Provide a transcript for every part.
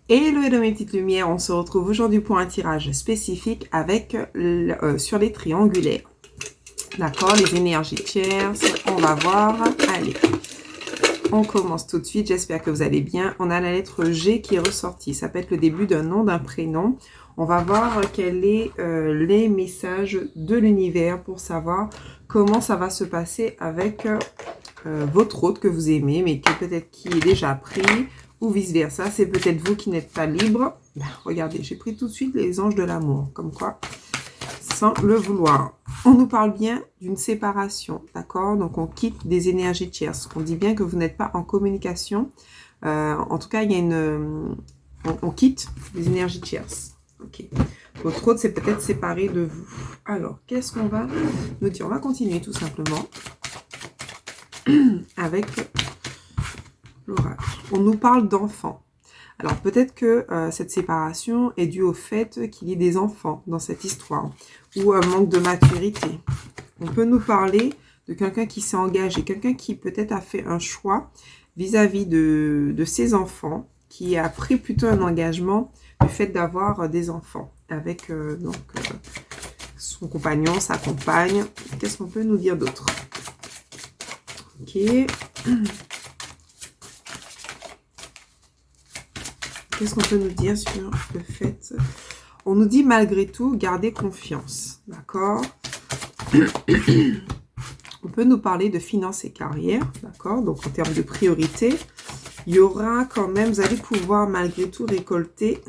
Hello mes petites lumières, on se retrouve aujourd'hui pour un tirage spécifique avec sur les triangulaires. D'accord, les énergies tierces, on va voir. Allez, on commence tout de suite, j'espère que vous allez bien. On a la lettre G qui est ressortie, ça peut être le début d'un nom, d'un prénom. On va voir quels sont les messages de l'univers pour savoir comment ça va se passer avec votre hôte que vous aimez, mais que peut-être qui est déjà pris, ou vice-versa. C'est peut-être vous qui n'êtes pas libre. Ben, regardez, j'ai pris tout de suite les anges de l'amour, comme quoi, sans le vouloir. On nous parle bien d'une séparation, d'accord? Donc, on quitte des énergies tierces. On dit bien que vous n'êtes pas en communication. En tout cas, il y a une... on quitte des énergies tierces. Ok. Votre hôte s'est peut-être séparé de vous. Alors, qu'est-ce qu'on va nous dire? On va continuer tout simplement avec l'oracle. On nous parle d'enfants. Alors peut-être que cette séparation est due au fait qu'il y ait des enfants dans cette histoire ou un manque de maturité. On peut nous parler de quelqu'un qui s'est engagé, quelqu'un qui peut-être a fait un choix vis-à-vis de ses enfants, qui a pris plutôt un engagement du fait d'avoir des enfants avec son compagnon, sa compagne. Qu'est-ce qu'on peut nous dire d'autre? Ok. Qu'est-ce qu'on peut nous dire sur le fait? On nous dit malgré tout, garder confiance. D'accord? On peut nous parler de finances et carrière. D'accord? Donc en termes de priorité, il y aura quand même, vous allez pouvoir malgré tout récolter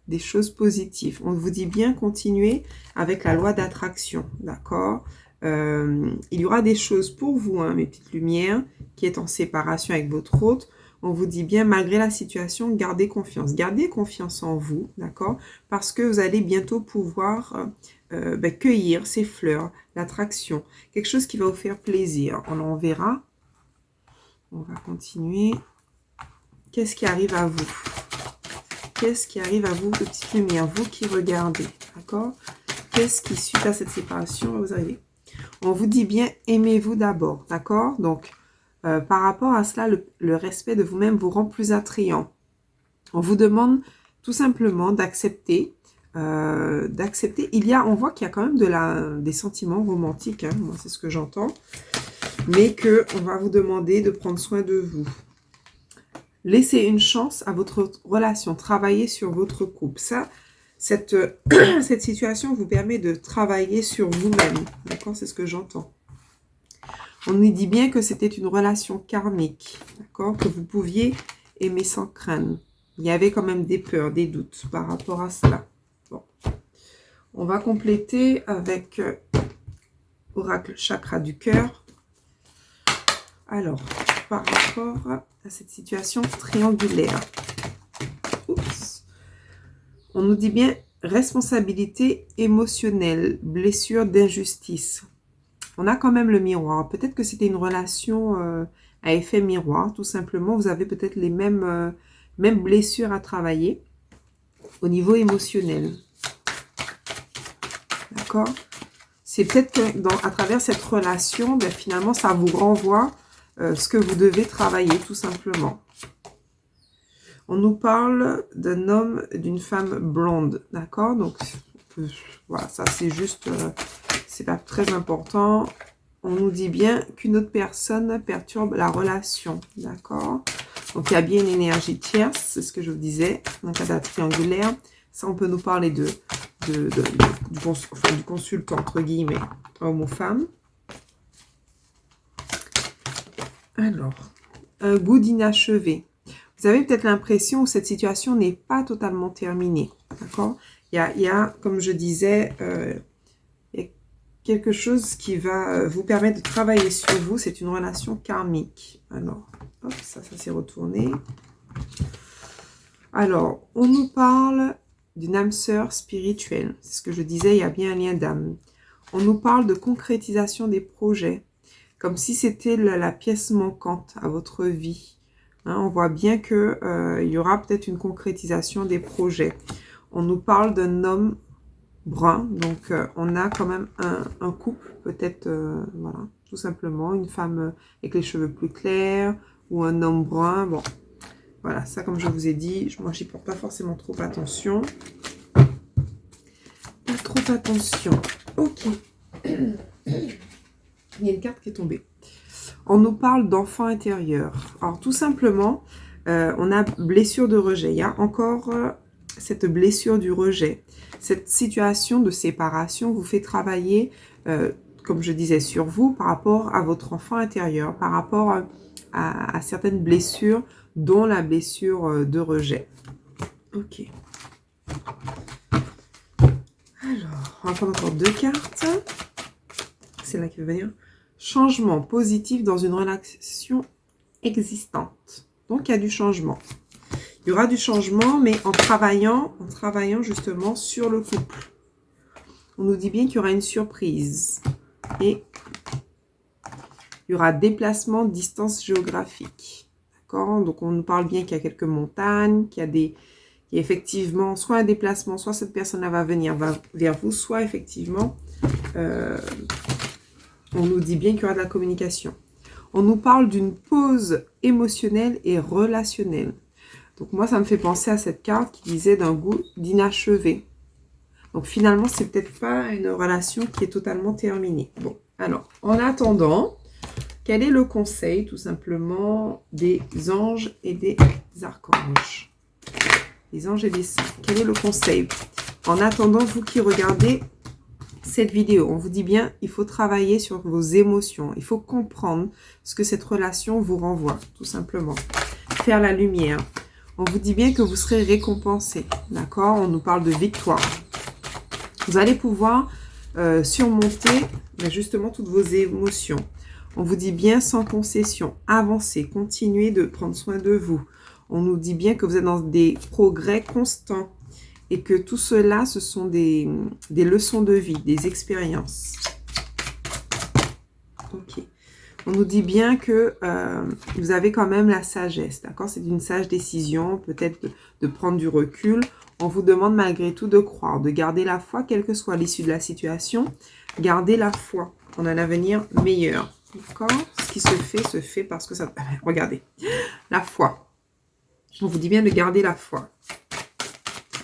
des choses positives. On vous dit bien continuer avec la loi d'attraction. D'accord? Il y aura des choses pour vous, hein, mes petites lumières, qui est en séparation avec votre hôte. On vous dit bien, malgré la situation, gardez confiance. Gardez confiance en vous, d'accord? Parce que vous allez bientôt pouvoir cueillir ces fleurs, l'attraction. Quelque chose qui va vous faire plaisir. On verra. On va continuer. Qu'est-ce qui arrive à vous? Qu'est-ce qui arrive à vous, de petites lumières? Vous qui regardez, d'accord? Qu'est-ce qui, suite à cette séparation, va vous arriver? On vous dit bien, aimez-vous d'abord, d'accord? Donc, par rapport à cela, le respect de vous-même vous rend plus attrayant. On vous demande tout simplement d'accepter. On voit qu'il y a quand même des sentiments romantiques, hein, moi c'est ce que j'entends, mais qu'on va vous demander de prendre soin de vous. Laissez une chance à votre relation, travaillez sur votre couple. Cette situation vous permet de travailler sur vous-même, d'accord? C'est ce que j'entends. On nous dit bien que c'était une relation karmique, d'accord? Que vous pouviez aimer sans crainte. Il y avait quand même des peurs, des doutes par rapport à cela. Bon. On va compléter avec oracle chakra du cœur. Alors, par rapport à cette situation triangulaire. Oups. On nous dit bien responsabilité émotionnelle, blessure d'injustice. On a quand même le miroir. Peut-être que c'était une relation à effet miroir, tout simplement. Vous avez peut-être les mêmes blessures à travailler au niveau émotionnel. D'accord? C'est peut-être que à travers cette relation, ben, finalement, ça vous renvoie ce que vous devez travailler, tout simplement. On nous parle d'un homme, d'une femme blonde. D'accord? Donc, voilà, ça c'est juste... c'est pas très important. On nous dit bien qu'une autre personne perturbe la relation. D'accord? Donc, il y a bien une énergie tierce. C'est ce que je vous disais. Dans le cas d'un triangulaire. Ça, on peut nous parler du consultant, entre guillemets, homme ou femme. Alors, un goût d'inachevé. Vous avez peut-être l'impression que cette situation n'est pas totalement terminée. D'accord? Il y a, comme je disais... quelque chose qui va vous permettre de travailler sur vous. C'est une relation karmique. Alors, hop, ça s'est retourné. Alors, on nous parle d'une âme sœur spirituelle. C'est ce que je disais, il y a bien un lien d'âme. On nous parle de concrétisation des projets, comme si c'était la pièce manquante à votre vie. Hein, on voit bien qu'il y aura peut-être une concrétisation des projets. On nous parle d'un homme brun, donc on a quand même un couple, peut-être, voilà, tout simplement, une femme avec les cheveux plus clairs, ou un homme brun, bon, Voilà, ça comme je vous ai dit, moi j'y porte pas forcément trop attention. Pas trop attention. Ok. Il y a une carte qui est tombée. On nous parle d'enfant intérieur. Alors tout simplement, on a blessure de rejet. Il y a encore cette blessure du rejet. Cette situation de séparation vous fait travailler, comme je disais, sur vous par rapport à votre enfant intérieur, par rapport à certaines blessures, dont la blessure de rejet. Ok. Alors, on va prendre encore 2 cartes. C'est là qui va venir. Changement positif dans une relation existante. Donc, il y a du changement. Il y aura du changement, mais en travaillant justement sur le couple. On nous dit bien qu'il y aura une surprise. Et il y aura déplacement, distance géographique. D'accord? Donc, on nous parle bien qu'il y a quelques montagnes, qu'il y a effectivement soit un déplacement, soit cette personne-là va venir vers vous, soit effectivement, on nous dit bien qu'il y aura de la communication. On nous parle d'une pause émotionnelle et relationnelle. Donc moi, ça me fait penser à cette carte qui disait d'un goût d'inachevé. Donc finalement, c'est peut-être pas une relation qui est totalement terminée. Bon, alors, en attendant, quel est le conseil, tout simplement, des anges et des archanges? Les anges et les saints. Quel est le conseil? En attendant, vous qui regardez cette vidéo, on vous dit bien, il faut travailler sur vos émotions. Il faut comprendre ce que cette relation vous renvoie, tout simplement. Faire la lumière. On vous dit bien que vous serez récompensé. D'accord? On nous parle de victoire. Vous allez pouvoir surmonter justement toutes vos émotions. On vous dit bien sans concession. Avancez, continuez de prendre soin de vous. On nous dit bien que vous êtes dans des progrès constants. Et que tout cela, ce sont des leçons de vie, des expériences. Ok. On nous dit bien que vous avez quand même la sagesse, d'accord? C'est une sage décision, peut-être de prendre du recul. On vous demande malgré tout de croire, de garder la foi, quelle que soit l'issue de la situation. Gardez la foi en un avenir meilleur, d'accord? Ce qui se fait parce que ça... Regardez, la foi. On vous dit bien de garder la foi.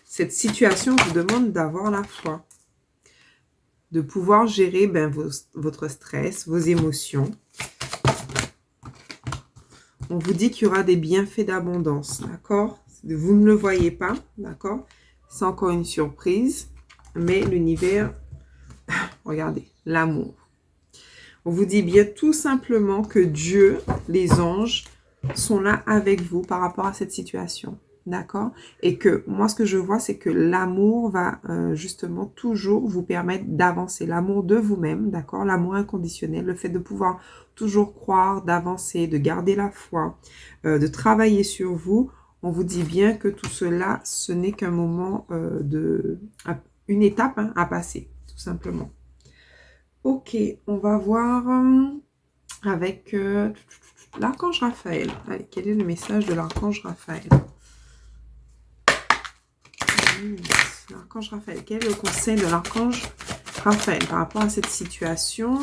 Cette situation vous demande d'avoir la foi, de pouvoir gérer votre stress, vos émotions. On vous dit qu'il y aura des bienfaits d'abondance, d'accord? Vous ne le voyez pas, d'accord? C'est encore une surprise, mais l'univers, regardez, l'amour. On vous dit bien tout simplement que Dieu, les anges, sont là avec vous par rapport à cette situation. D'accord? Et que moi, ce que je vois, c'est que l'amour va justement toujours vous permettre d'avancer. L'amour de vous-même, d'accord? L'amour inconditionnel, le fait de pouvoir toujours croire, d'avancer, de garder la foi, de travailler sur vous. On vous dit bien que tout cela, ce n'est qu'un moment, une étape à passer, tout simplement. Ok, on va voir avec l'archange Raphaël. Allez, quel est le message de l'archange Raphaël? L'archange Raphaël, quel est le conseil de l'archange Raphaël par rapport à cette situation?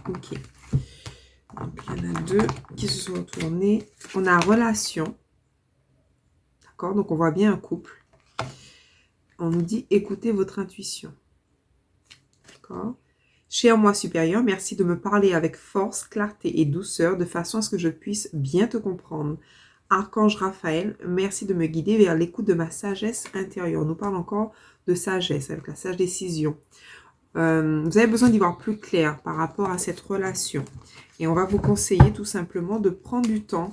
Ok. Donc, il y en a 2 qui se sont retournés. On a relation. D'accord? Donc, on voit bien un couple. On nous dit, écoutez votre intuition. D'accord? Cher moi supérieur, merci de me parler avec force, clarté et douceur, de façon à ce que je puisse bien te comprendre. Archange Raphaël, merci de me guider vers l'écoute de ma sagesse intérieure. On nous parle encore de sagesse, avec la sage décision. Vous avez besoin d'y voir plus clair par rapport à cette relation. Et on va vous conseiller tout simplement de prendre du temps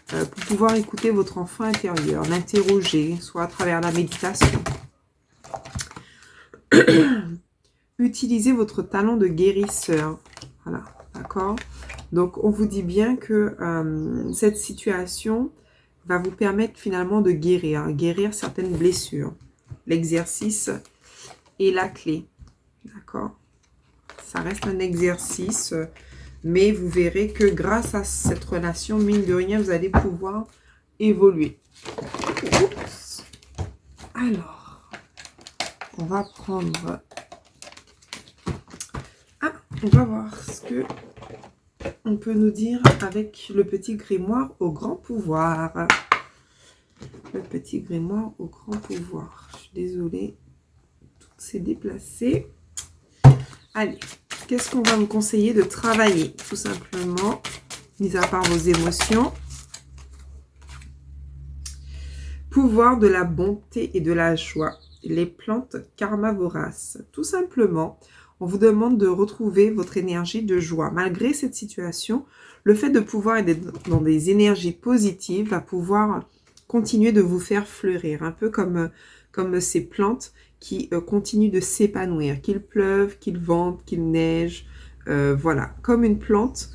pour pouvoir écouter votre enfant intérieur, l'interroger, soit à travers la méditation. Utilisez votre talent de guérisseur. Voilà, d'accord? Donc, on vous dit bien que cette situation va vous permettre finalement de guérir certaines blessures. L'exercice est la clé, d'accord? Ça reste un exercice, mais vous verrez que grâce à cette relation, mine de rien, vous allez pouvoir évoluer. Oups. Alors, on va prendre... Ah, on va voir ce que on peut nous dire avec le petit grimoire au grand pouvoir? Le petit grimoire au grand pouvoir. Je suis désolée, tout s'est déplacé. Allez, qu'est-ce qu'on va vous conseiller de travailler? Tout simplement, mis à part vos émotions. Pouvoir de la bonté et de la joie. Les plantes karma voraces. Tout simplement, on vous demande de retrouver votre énergie de joie. Malgré cette situation, le fait de pouvoir être dans des énergies positives va pouvoir continuer de vous faire fleurir. Un peu comme ces plantes qui continuent de s'épanouir. Qu'il pleuve, qu'il vente, qu'il neige. Voilà, comme une plante,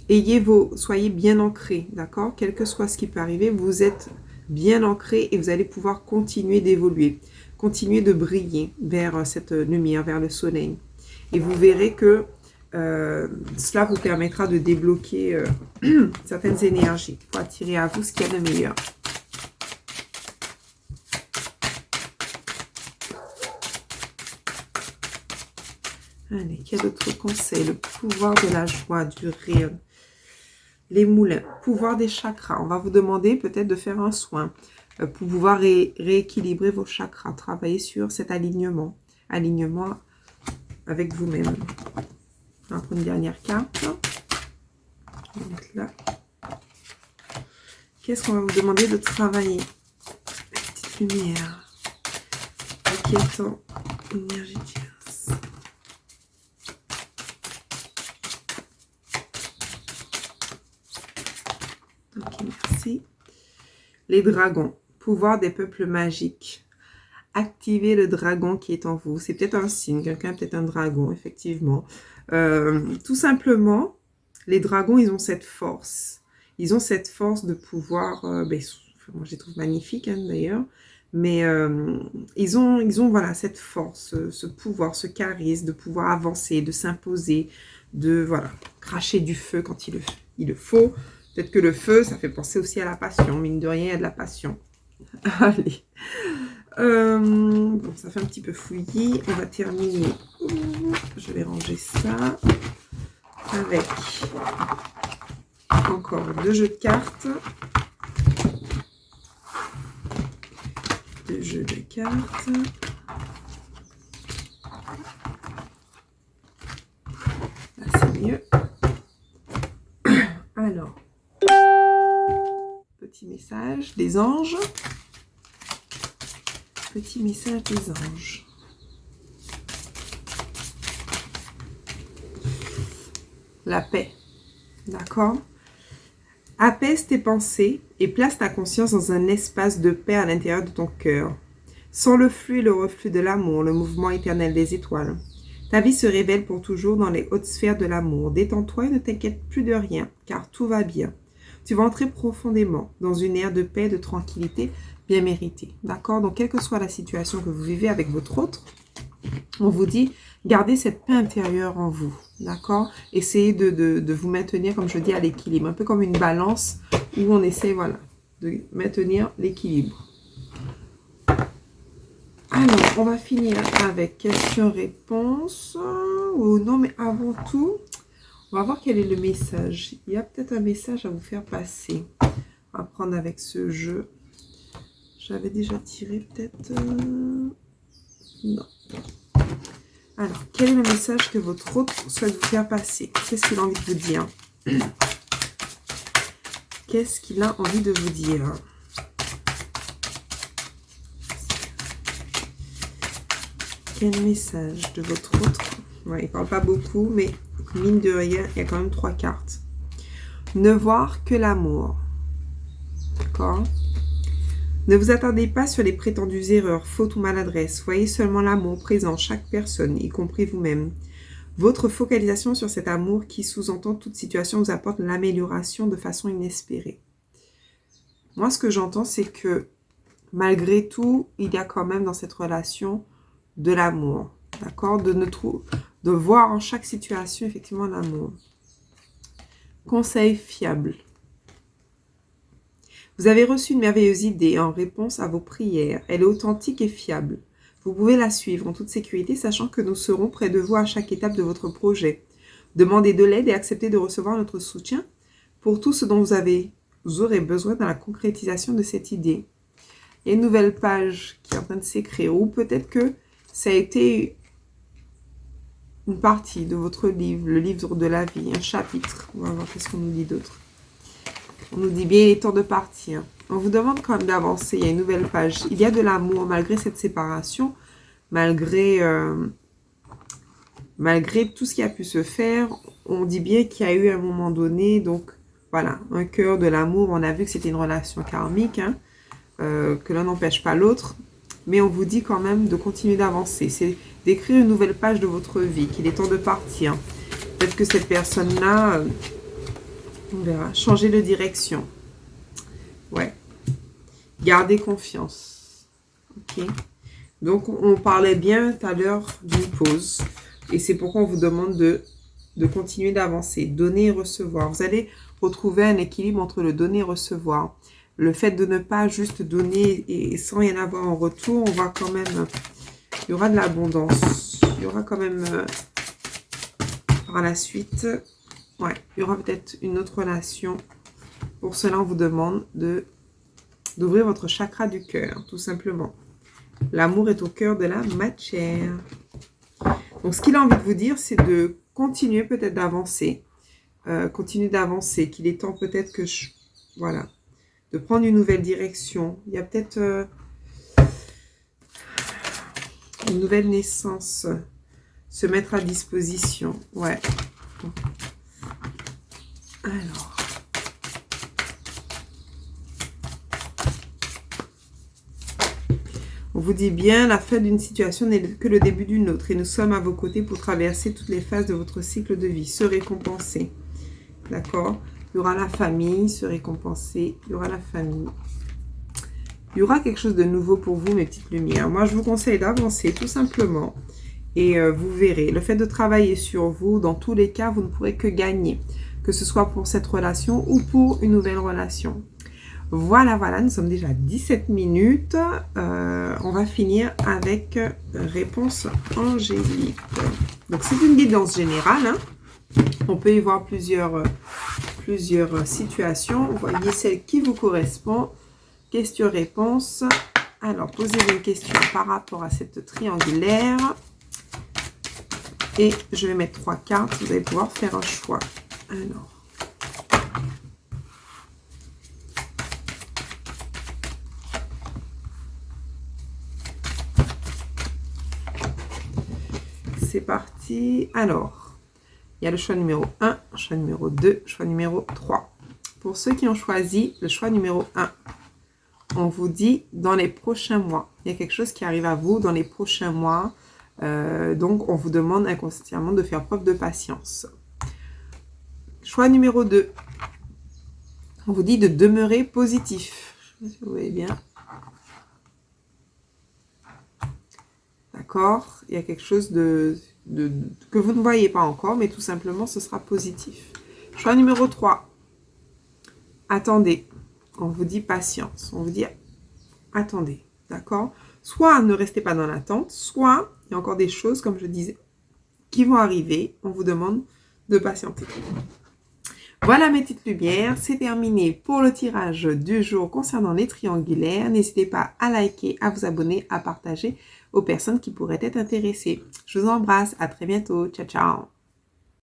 soyez bien ancrés, d'accord? Quel que soit ce qui peut arriver, vous êtes bien ancré et vous allez pouvoir continuer d'évoluer, continuer de briller vers cette lumière, vers le soleil. Et vous verrez que cela vous permettra de débloquer certaines énergies pour attirer à vous ce qu'il y a de meilleur. Allez, quel autre conseil? Le pouvoir de la joie, du rire. Les moulins, pouvoir des chakras. On va vous demander peut-être de faire un soin pour pouvoir rééquilibrer vos chakras. Travailler sur cet alignement. Alignement avec vous-même. On va prendre une dernière carte. On va mettre là. Qu'est-ce qu'on va vous demander de travailler? Petite lumière. Inquiétant. Énergie tierce. Ok, merci. Les dragons. Pouvoir des peuples magiques. Activez le dragon qui est en vous. C'est peut-être un signe. Quelqu'un a peut-être un dragon, effectivement. Tout simplement, les dragons, ils ont cette force. Ils ont cette force de pouvoir... moi, je les trouve magnifiques, hein, d'ailleurs. Mais ils ont voilà, cette force, ce pouvoir, ce charisme de pouvoir avancer, de s'imposer, de voilà, cracher du feu quand il le faut. Peut-être que le feu, ça fait penser aussi à la passion. Mine de rien, il y a de la passion. Allez. Bon, ça fait un petit peu fouillis. On va terminer. Je vais ranger ça. Avec encore 2 jeux de cartes. 2 jeux de cartes. Là, c'est mieux. Alors. Petit message des anges. Petit message des anges. La paix. D'accord? Apaise tes pensées et place ta conscience dans un espace de paix à l'intérieur de ton cœur. Sans le flux et le reflux de l'amour, le mouvement éternel des étoiles. Ta vie se révèle pour toujours dans les hautes sphères de l'amour. Détends-toi et ne t'inquiète plus de rien, car tout va bien. Tu vas entrer profondément dans une ère de paix, de tranquillité bien méritée. D'accord? Donc, quelle que soit la situation que vous vivez avec votre autre, on vous dit, gardez cette paix intérieure en vous. D'accord? Essayez de vous maintenir, comme je dis, à l'équilibre. Un peu comme une balance où on essaie, voilà, de maintenir l'équilibre. Alors, on va finir avec questions-réponses. Ou non, mais avant tout, on va voir quel est le message. Il y a peut-être un message à vous faire passer. On va prendre avec ce jeu. J'avais déjà tiré peut-être... Non. Alors, quel est le message que votre autre souhaite vous faire passer? Qu'est-ce qu'il a envie de vous dire? Qu'est-ce qu'il a envie de vous dire? Quel message de votre autre? Ouais, il ne parle pas beaucoup, mais mine de rien, il y a quand même 3 cartes. Ne voir que l'amour. D'accord? Ne vous attardez pas sur les prétendues erreurs, fautes ou maladresses. Voyez seulement l'amour présent en chaque personne, y compris vous-même. Votre focalisation sur cet amour qui sous-entend toute situation vous apporte l'amélioration de façon inespérée. Moi, ce que j'entends, c'est que malgré tout, il y a quand même dans cette relation de l'amour. D'accord? De voir en chaque situation, effectivement, l'amour. Conseil fiable. Vous avez reçu une merveilleuse idée en réponse à vos prières. Elle est authentique et fiable. Vous pouvez la suivre en toute sécurité, sachant que nous serons près de vous à chaque étape de votre projet. Demandez de l'aide et acceptez de recevoir notre soutien pour tout ce dont vous aurez besoin dans la concrétisation de cette idée. Il y a une nouvelle page qui est en train de s'écrire, ou peut-être que ça a été une partie de votre livre, le livre de la vie, un chapitre. On va voir qu'est-ce qu'on nous dit d'autre. On nous dit bien, il est temps de partir. On vous demande quand même d'avancer, il y a une nouvelle page. Il y a de l'amour malgré cette séparation, malgré tout ce qui a pu se faire. On dit bien qu'il y a eu un moment donné, donc voilà, un cœur, de l'amour. On a vu que c'était une relation karmique, hein, que l'un n'empêche pas l'autre. Mais on vous dit quand même de continuer d'avancer. C'est d'écrire une nouvelle page de votre vie, qu'il est temps de partir. Peut-être que cette personne-là, on verra, changer de direction. Ouais. Gardez confiance. Ok. Donc, on parlait bien tout à l'heure d'une pause. Et c'est pourquoi on vous demande de continuer d'avancer. Donner et recevoir. Vous allez retrouver un équilibre entre le donner et recevoir. Le fait de ne pas juste donner et sans rien avoir en retour, on va quand même... Il y aura de l'abondance. Il y aura quand même... par la suite... Ouais, il y aura peut-être une autre relation. Pour cela, on vous demande d'ouvrir votre chakra du cœur, tout simplement. L'amour est au cœur de la matière. Donc, ce qu'il a envie de vous dire, c'est de continuer peut-être d'avancer. Continuer d'avancer, qu'il est temps peut-être que... voilà. De prendre une nouvelle direction. Il y a peut-être une nouvelle naissance. Se mettre à disposition. Ouais. Alors. On vous dit bien, la fin d'une situation n'est que le début d'une autre. Et nous sommes à vos côtés pour traverser toutes les phases de votre cycle de vie. Se récompenser. D'accord ? Il y aura la famille, se récompenser. Il y aura la famille. Il y aura quelque chose de nouveau pour vous, mes petites lumières. Moi, je vous conseille d'avancer, tout simplement. Et vous verrez, le fait de travailler sur vous, dans tous les cas, vous ne pourrez que gagner. Que ce soit pour cette relation ou pour une nouvelle relation. Voilà, voilà, nous sommes déjà à 17 minutes. On va finir avec réponse angélique. Donc, c'est une guidance générale, hein. On peut y voir plusieurs situations. Vous voyez celle qui vous correspond. Question-réponse. Alors, posez-vous une question par rapport à cette triangulaire. Et je vais mettre 3 cartes. Vous allez pouvoir faire un choix. Alors. C'est parti. Alors. Il y a le choix numéro 1, choix numéro 2, choix numéro 3. Pour ceux qui ont choisi le choix numéro 1, on vous dit dans les prochains mois. Il y a quelque chose qui arrive à vous dans les prochains mois. Donc, on vous demande inconsciemment de faire preuve de patience. Choix numéro 2. On vous dit de demeurer positif. Je ne sais pas si vous voyez bien. D'accord ? Il y a quelque chose que vous ne voyez pas encore, mais tout simplement, ce sera positif. Choix numéro 3. Attendez. On vous dit patience. On vous dit attendez. D'accord ? Soit ne restez pas dans l'attente, soit il y a encore des choses, comme je disais, qui vont arriver. On vous demande de patienter. Voilà mes petites lumières, c'est terminé pour le tirage du jour concernant les triangulaires. N'hésitez pas à liker, à vous abonner, à partager aux personnes qui pourraient être intéressées. Je vous embrasse, à très bientôt, ciao ciao.